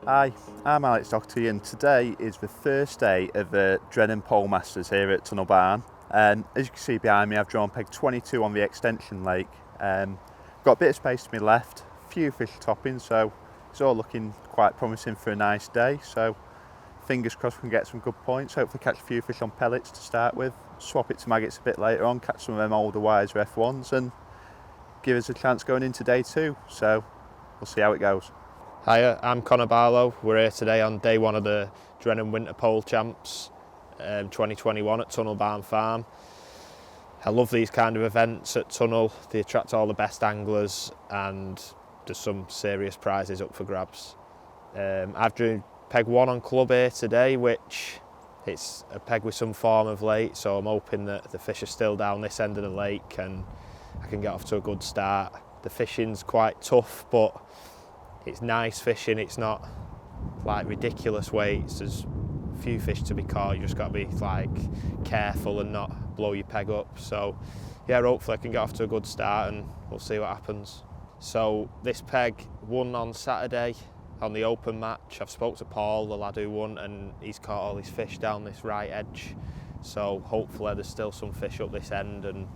Hi, I'm Alex Docherty and today is the first day of the Drennan Pole Masters here at Tunnel Barn. As you can see behind me, I've drawn peg 22 on the extension lake. Got a bit of space to my left, a few fish topping, so it's all looking quite promising for a nice day. So fingers crossed we can get some good points, hopefully catch a few fish on pellets to start with, swap it to maggots a bit later on, catch some of them older wiser F1s and give us a chance going into day two. So we'll see how it goes. Hiya, I'm Barlow. We're here today on day one of the Drennan Winter Pole Champs 2021 at Tunnel Barn Farm. I love these kind of events at Tunnel. They attract all the best anglers and there's some serious prizes up for grabs. I've drew peg 1 on club here today, which it's a peg with some form of lake, so I'm hoping that the fish are still down this end of the lake and I can get off to a good start. The fishing's quite tough, but it's nice fishing. It's not like ridiculous weights. There's a few fish to be caught. You just got to be like careful and not blow your peg up. So yeah, hopefully I can get off to a good start and we'll see what happens. So this peg won on Saturday on the open match. I've spoke to Paul, the lad who won, and he's caught all his fish down this right edge. So hopefully there's still some fish up this end and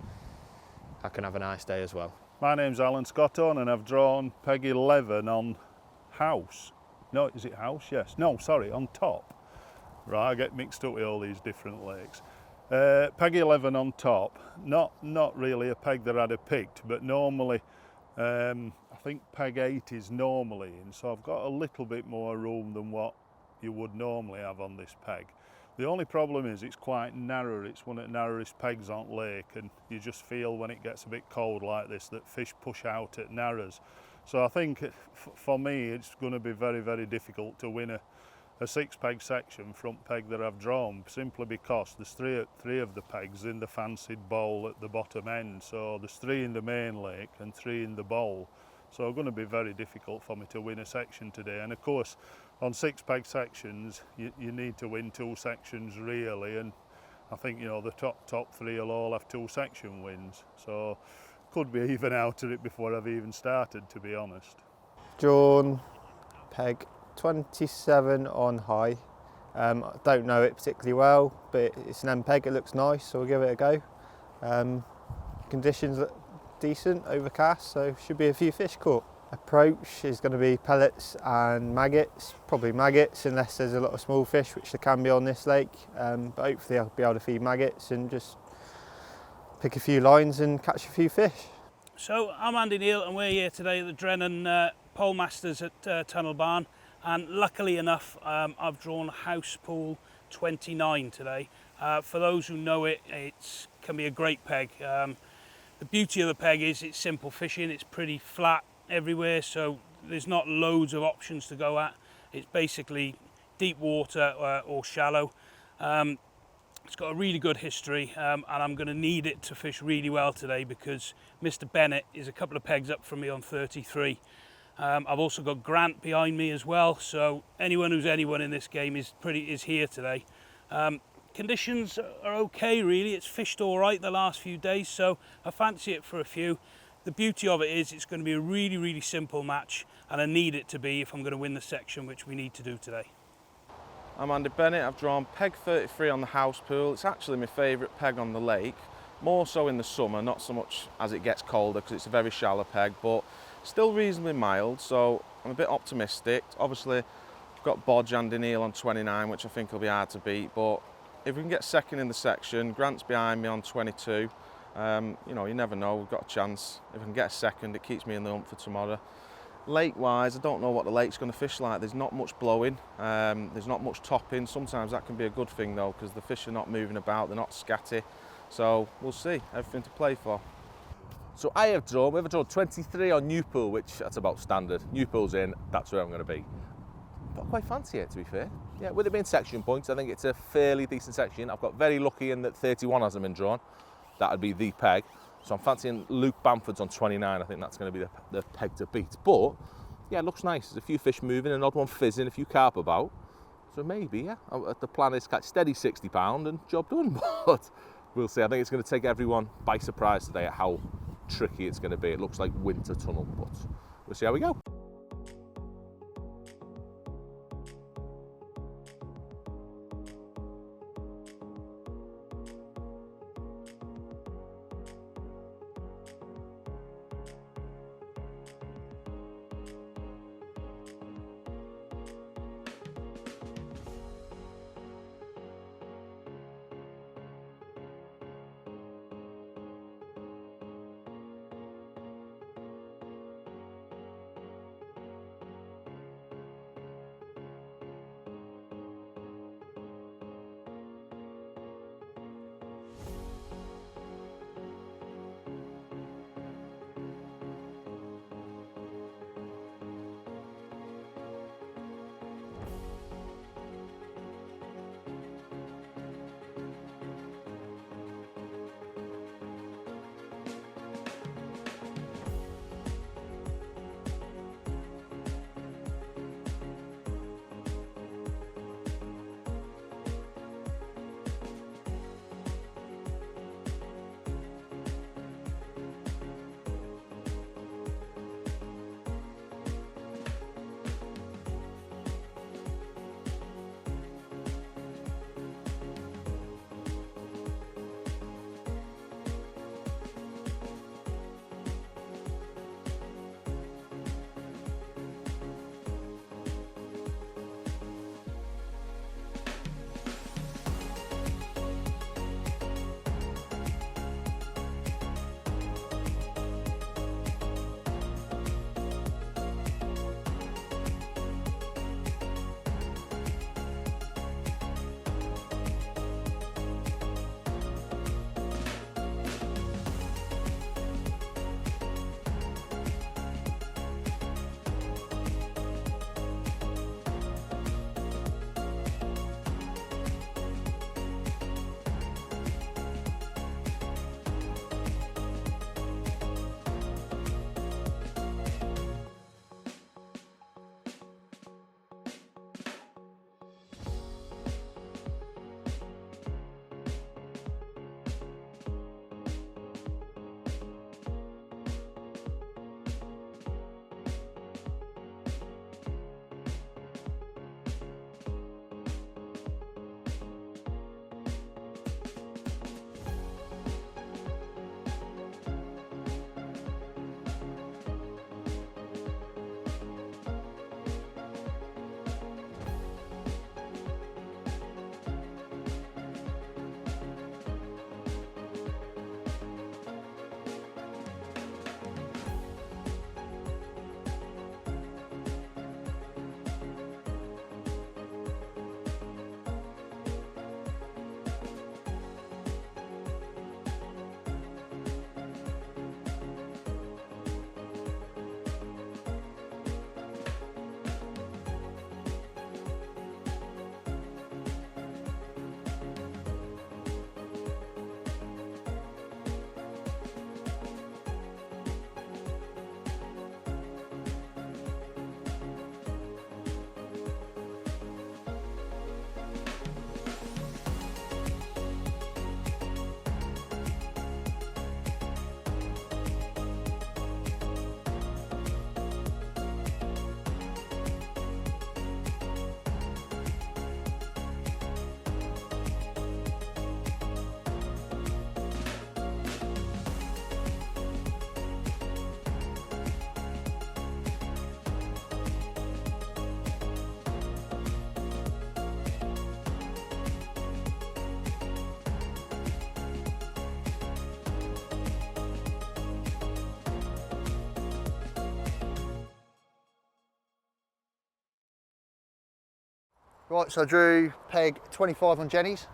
I can have a nice day as well. My name's Scotthorne and I've drawn peg 11 on house. No, is it house? Yes. No, sorry, on top. Right, I get mixed up with all these different lakes. Peg 11 on top. Not really a peg that I'd have picked, but normally I think peg 8 is normally in, so I've got a little bit more room than what you would normally have on this peg. The only problem is it's quite narrow. It's one of the narrowest pegs on lake, and you just feel when it gets a bit cold like this that fish push out at narrows. So I think for me it's going to be very, very difficult to win a 6 peg section front peg that I've drawn, simply because there's three of the pegs in the fancied bowl at the bottom end. So there's 3 in the main lake and 3 in the bowl. So it's going to be very difficult for me to win a section today. And of course, on 6 peg sections, you need to win 2 sections really. And I think, you know, the top 3 will all have 2 section wins. So could be even out of it before I've even started, to be honest. Drawn peg 27 on high. I don't know it particularly well, but it's an M peg, it looks nice, so we'll give it a go. Conditions look decent, overcast, so should be a few fish caught. Approach is going to be pellets and maggots, probably maggots unless there's a lot of small fish, which there can be on this lake, but hopefully I'll be able to feed maggots and just pick a few lines and catch a few fish. So I'm Andy Neal and we're here today at the Drennan Pole Masters at Tunnel Barn, and luckily enough I've drawn house pool 29 today. For those who know it, it can be a great peg. The beauty of the peg is it's simple fishing, it's pretty flat everywhere, so there's not loads of options to go at. It's basically deep water or shallow. It's got a really good history and I'm going to need it to fish really well today because Mr. Bennett is a couple of pegs up from me on 33. I've also got Grant behind me as well, so anyone who's anyone in this game is here today. Conditions are okay really, it's fished all right the last few days, so I fancy it for a few. The beauty of it is it's going to be a really, really simple match and I need it to be if I'm going to win the section, which we need to do today. I'm Andy Bennett. I've drawn peg 33 on the house pool. It's actually my favourite peg on the lake, more so in the summer, not so much as it gets colder because it's a very shallow peg, but still reasonably mild, so I'm a bit optimistic. Obviously I've got Bodge Andy Neal on 29, which I think will be hard to beat, but if we can get second in the section, Grant's behind me on 22. You know, you never know, we've got a chance. If I can get a second, it keeps me in the hunt for tomorrow. Lake-wise, I don't know what the lake's going to fish like. There's not much blowing, there's not much topping. Sometimes that can be a good thing though, because the fish are not moving about, they're not scatty. So we'll see, everything to play for. So we've drawn 23 on new pool, which that's about standard. New pool's in, that's where I'm going to be. But I quite fancy it, to be fair. Yeah, with it being section points, I think it's a fairly decent section. I've got very lucky in that 31 hasn't been drawn. That would be the peg. So I'm fancying Luke Bamford's on 29. I think that's going to be the peg to beat. But yeah, it looks nice. There's a few fish moving, an odd one fizzing, a few carp about. So maybe, yeah, the plan is catch steady £60 and job done. But we'll see. I think it's going to take everyone by surprise today at how tricky it's going to be. It looks like winter tunnel, but we'll see how we go. Right, so I drew peg 25 on Jenny's,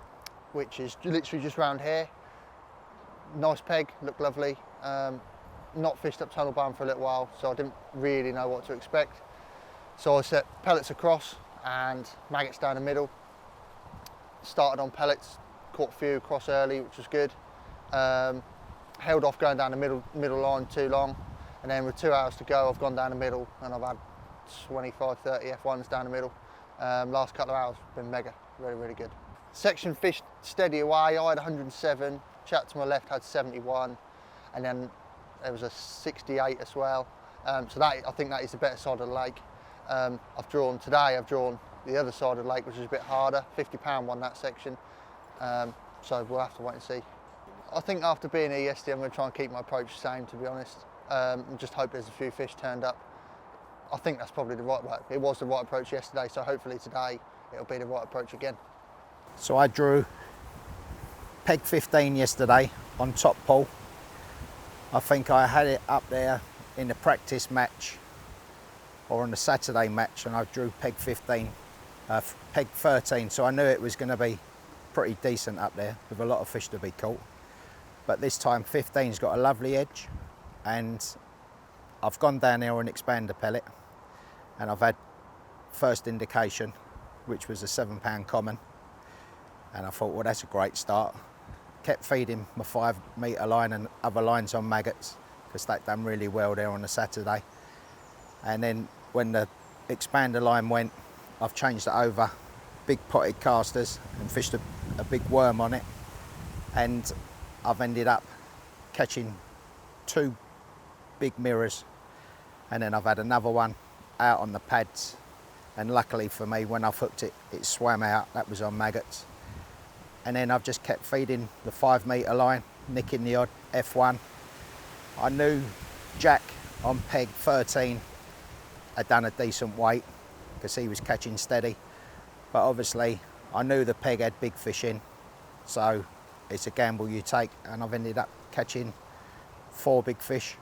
which is literally just round here. Nice peg, looked lovely. Not fished up Tunnel Barn for a little while, so I didn't really know what to expect. So I set pellets across and maggots down the middle. Started on pellets, caught a few across early, which was good. Held off going down the middle line too long, and then with 2 hours to go, I've gone down the middle and I've had 25, 30 F1s down the middle. Last couple of hours have been mega, really, really good. Section fished steady away. I had 107, chat to my left had 71, and then there was a 68 as well. So that, I think that is the better side of the lake. I've drawn the other side of the lake, which is a bit harder. £50 won that section. So we'll have to wait and see. I think after being here yesterday, I'm going to try and keep my approach the same, to be honest. And just hope there's a few fish turned up. I think that's probably the right way. It was the right approach yesterday, so hopefully today it'll be the right approach again. So I drew peg 15 yesterday on top pole. I think I had it up there in the practice match or on the Saturday match, and I drew peg 15, peg 13, so I knew it was going to be pretty decent up there with a lot of fish to be caught. But this time 15's got a lovely edge, and I've gone down there and expanded the pellet, and I've had first indication, which was a £7 common, and I thought, well, that's a great start. Kept feeding my 5 metre line and other lines on maggots, because that done really well there on the Saturday. And then when the expander line went, I've changed it over big potted casters and fished a big worm on it, and I've ended up catching 2 big mirrors, and then I've had another one out on the pads, and luckily for me, when I've hooked it, it swam out. That was on maggots. And then I've just kept feeding the 5 metre line, nicking the odd F1. I knew Jack on peg 13 had done a decent weight because he was catching steady, but obviously I knew the peg had big fish in, so it's a gamble you take, and I've ended up catching 4 big fish,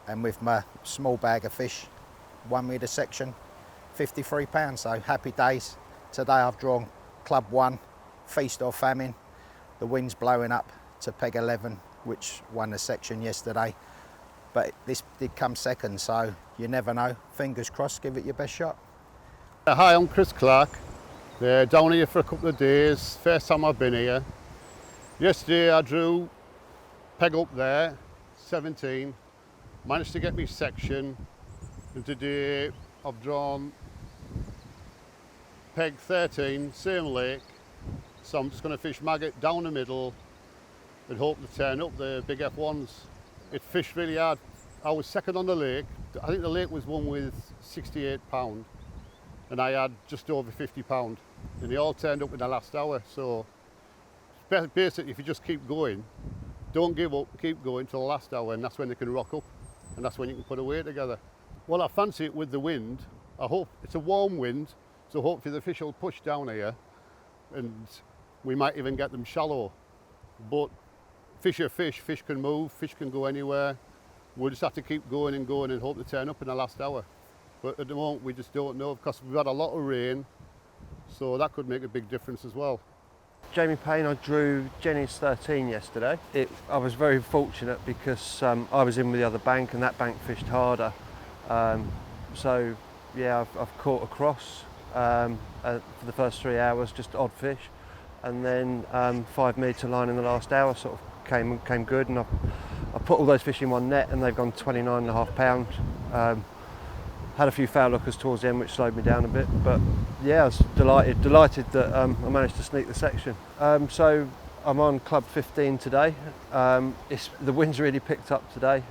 and with my small bag of fish won me the section £53, so happy days. Today I've drawn club 1, feast or famine. The wind's blowing up to peg 11, which won the section yesterday, but this did come second, so you never know. Fingers crossed, give it your best shot. Hi, I'm Chris Clark. Down here for a couple of days, first time I've been here. Yesterday I drew peg up there, 17, managed to get me section, and today I've drawn peg 13, same lake, so I'm just going to fish maggot down the middle and hope to turn up the big F1s. It fished really hard. I was second on the lake. I think the lake was won with £68 and I had just over £50, and they all turned up in the last hour. So basically, if you just keep going, don't give up, keep going till the last hour, and that's when they can rock up, and that's when you can put a weight together. Well, I fancy it with the wind. I hope it's a warm wind, so hopefully the fish will push down here and we might even get them shallow. But fish are fish, fish can move, fish can go anywhere. We'll just have to keep going and going and hope to turn up in the last hour. But at the moment we just don't know, because we've had a lot of rain, so that could make a big difference as well. Jamie Payne, I drew Jenny's 13 yesterday. I was very fortunate because I was in with the other bank and that bank fished harder. So yeah, I've caught across for the first 3 hours, just odd fish, and then 5 metre line in the last hour sort of came good, and I put all those fish in one net and they've gone 29.5 pounds. Had a few foul lookers towards the end, which slowed me down a bit, but yeah, I was delighted that I managed to sneak the section. So I'm on club 15 today. The wind's really picked up today.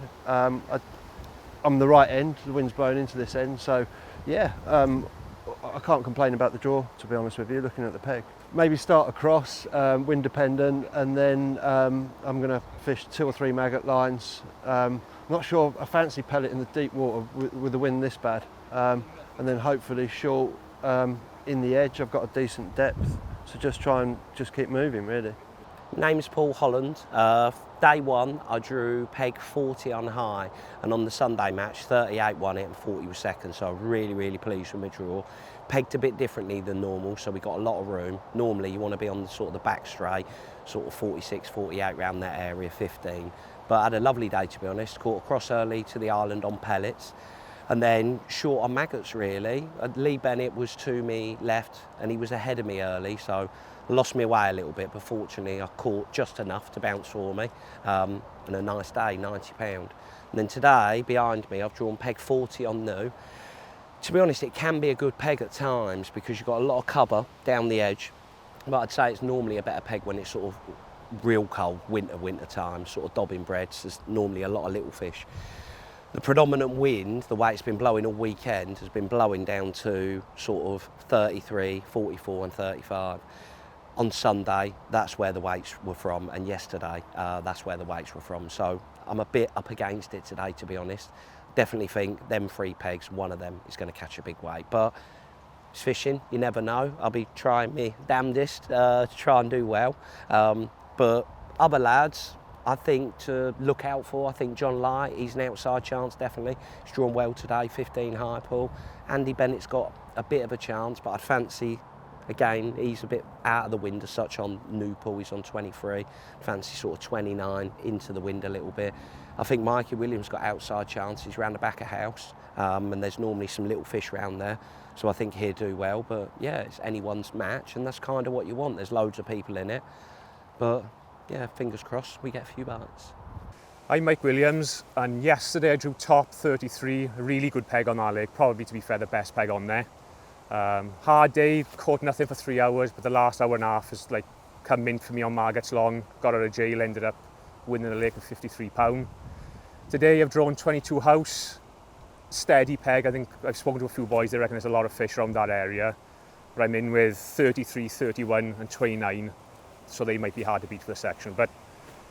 I'm the right end, the wind's blowing into this end, so yeah, I can't complain about the draw, to be honest with you, looking at the peg. Maybe start across, wind dependent, and then I'm going to fish 2 or 3 maggot lines. Not sure, I fancy pellet in the deep water with the wind this bad. And then hopefully short in the edge. I've got a decent depth, so just try and just keep moving really. Name's Paul Holland. Day one, I drew peg 40 on high, and on the Sunday match, 38 won it and 40 was second, so I'm really pleased with my draw. Pegged a bit differently than normal, so we got a lot of room. Normally you want to be on the sort of the back straight, sort of 46, 48 around that area, 15. But I had a lovely day, to be honest. Caught across early to the island on pellets, and then short on maggots really. Lee Bennett was to me left, and he was ahead of me early, so I lost my way a little bit, but fortunately I caught just enough to bounce for me. And a nice day, £90. And then today, behind me, I've drawn peg 40 on new. To be honest, it can be a good peg at times because you've got a lot of cover down the edge, but I'd say it's normally a better peg when it's sort of real cold, winter time, sort of dobbing breads. There's normally a lot of little fish. The predominant wind, the way it's been blowing all weekend, has been blowing down to sort of 33, 44 and 35. On Sunday, that's where the weights were from, and yesterday, that's where the weights were from. So I'm a bit up against it today, to be honest. Definitely think them 3 pegs, one of them is going to catch a big weight. But it's fishing, you never know. I'll be trying my damnedest to try and do well. But other lads, I think to look out for. I think John Light, he's an outside chance, definitely. He's drawn well today, 15 high pull. Andy Bennett's got a bit of a chance, but I'd fancy, again, he's a bit out of the wind as such on new pull. He's on 23. Fancy sort of 29 into the wind a little bit. I think Mikey Williams got outside chances round the back of house, and there's normally some little fish around there. So I think he'll do well, but yeah, it's anyone's match, and that's kind of what you want. There's loads of people in it, but yeah, fingers crossed we get a few bites. I'm Mike Williams, and yesterday I drew top 33, a really good peg on that lake, probably to be fair the best peg on there. Hard day, caught nothing for 3 hours, but the last hour and a half has like come in for me on Margaret's Long, got out of jail, ended up winning the lake with £53. Today I've drawn 22 house, steady peg. I think I've spoken to a few boys, they reckon there's a lot of fish around that area, but I'm in with 33, 31 and 29, so they might be hard to beat for the section, but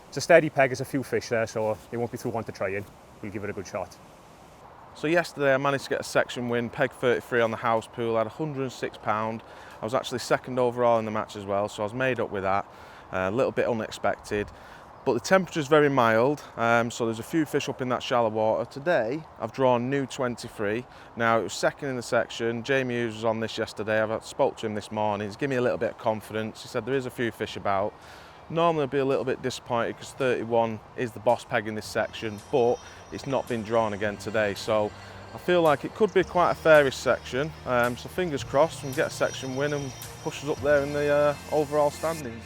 it's a steady peg, there's a few fish there, so they won't be through one to try in. We'll give it a good shot. So yesterday I managed to get a section win, peg 33 on the house pool, I had £106. I was actually second overall in the match as well, so I was made up with that. A little bit unexpected, but the temperature's very mild, so there's a few fish up in that shallow water. Today I've drawn new 23. Now it was second in the section. Jamie Hughes was on this yesterday. I've spoke to him this morning. He's given me a little bit of confidence. He said there is a few fish about. Normally I'd be a little bit disappointed because 31 is the boss peg in this section, but it's not been drawn again today, so I feel like it could be quite a fairish section. So fingers crossed we can get a section win and push us up there in the overall standings.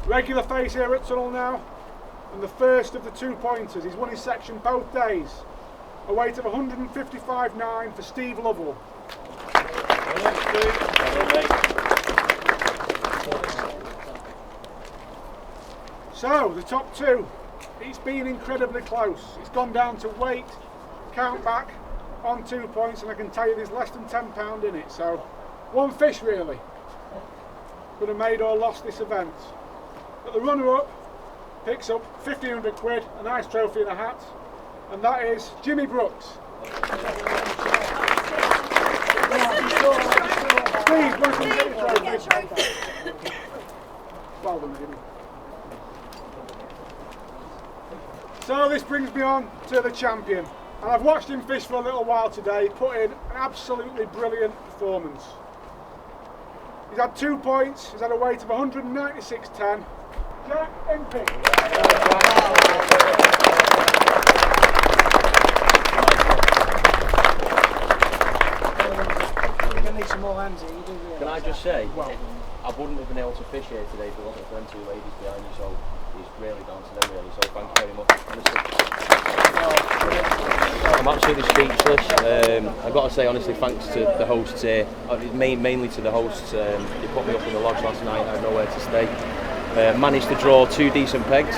Regular face here at Tunnel now, and the first of the 2 pointers. He's won his section both days. A weight of 155.9 for Steve Lovell. So, the top two, it's been incredibly close. It's gone down to weight, count back on 2 points, and I can tell you there's less than £10 in it. So, one fish really could have made or lost this event. But the runner-up picks up 1,500 quid, a nice trophy and a hat, and that is Jimmy Brooks. Steve, welcome to the trophy. Well done, Jimmy. So this brings me on to the champion, and I've watched him fish for a little while today, put in an absolutely brilliant performance. He's had 2 points, he's had a weight of 196.10. Jack Impey. You're going to need some more hands here, you do realise. Can I just say, I wouldn't have been able to fish here today if it wasn't for them 2 ladies behind you, so it's really down to them really, so thank you very much, honestly. I'm absolutely speechless. I've got to say honestly thanks to the hosts here, mainly to the hosts. They put me up in the lodge last night, I had nowhere to stay. Managed to draw 2 decent pegs.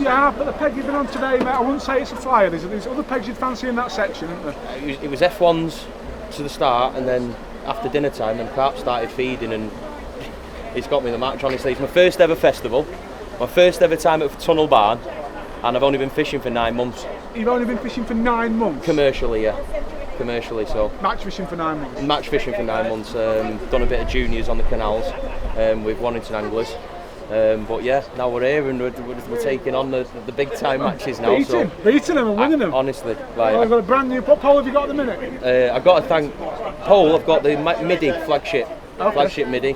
Yeah, but the peg you've been on today, mate, I wouldn't say it's a flyer. There's other pegs you'd fancy in that section, isn't there? It was F1s to the start, and then after dinner time, then carp started feeding, and it's got me the match, honestly. It's my first ever festival, my first ever time at Tunnel Barn, and I've only been fishing for 9 months. You've only been fishing for 9 months? Commercially, yeah. Commercially, so. Match fishing for 9 months? Match fishing for 9 months. Done a bit of juniors on the canals with Warrington anglers. But yeah, now we're here and we're taking on the big time matches now. Beating them and winning them. Honestly, I've got a brand new pole. Have you got at the minute? I've got to thank Pole. I've got the MIDI flagship MIDI.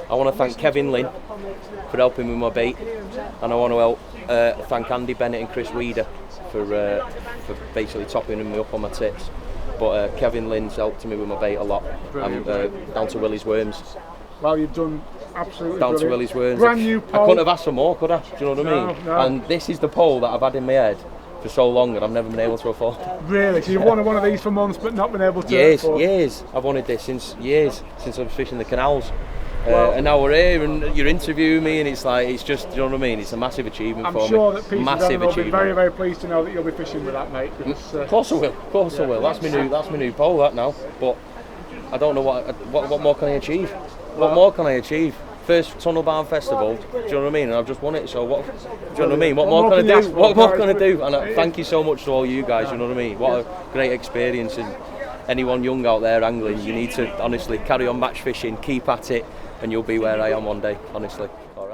I want to thank Kevin Lynn for helping with my bait, and I want to thank Andy Bennett and Chris Weeder for basically topping me up on my tips. But Kevin Lynn's helped me with my bait a lot. I'm down to Willie's Worms. Well, you've done absolutely down brilliant. To Willie's Worms. Brand new pole. I couldn't have asked for more, could I? Do you know what I mean? No. And this is the pole that I've had in my head for so long, and I've never been able to afford. Really? So you've wanted one of these for months, but not been able to? Years. I've wanted this since I was fishing the canals. And now we're here, and you're interviewing me, and it's just, you know what I mean? It's a massive achievement for me. I'm sure that Peter will be very, very pleased to know that you'll be fishing with that, mate. Because, of course I will. Of course I will. That's my new pole, that now. But I don't know what more can I achieve. What more can I achieve? First Tunnel Barn Festival, do you know what I mean? And I've just won it, so what? Do you know what I mean? What more can I do? What more can I do? And thank you so much to all you guys. You know what I mean? What a great experience. And anyone young out there angling, you need to honestly carry on match fishing, keep at it, and you'll be where I am one day. Honestly. All right.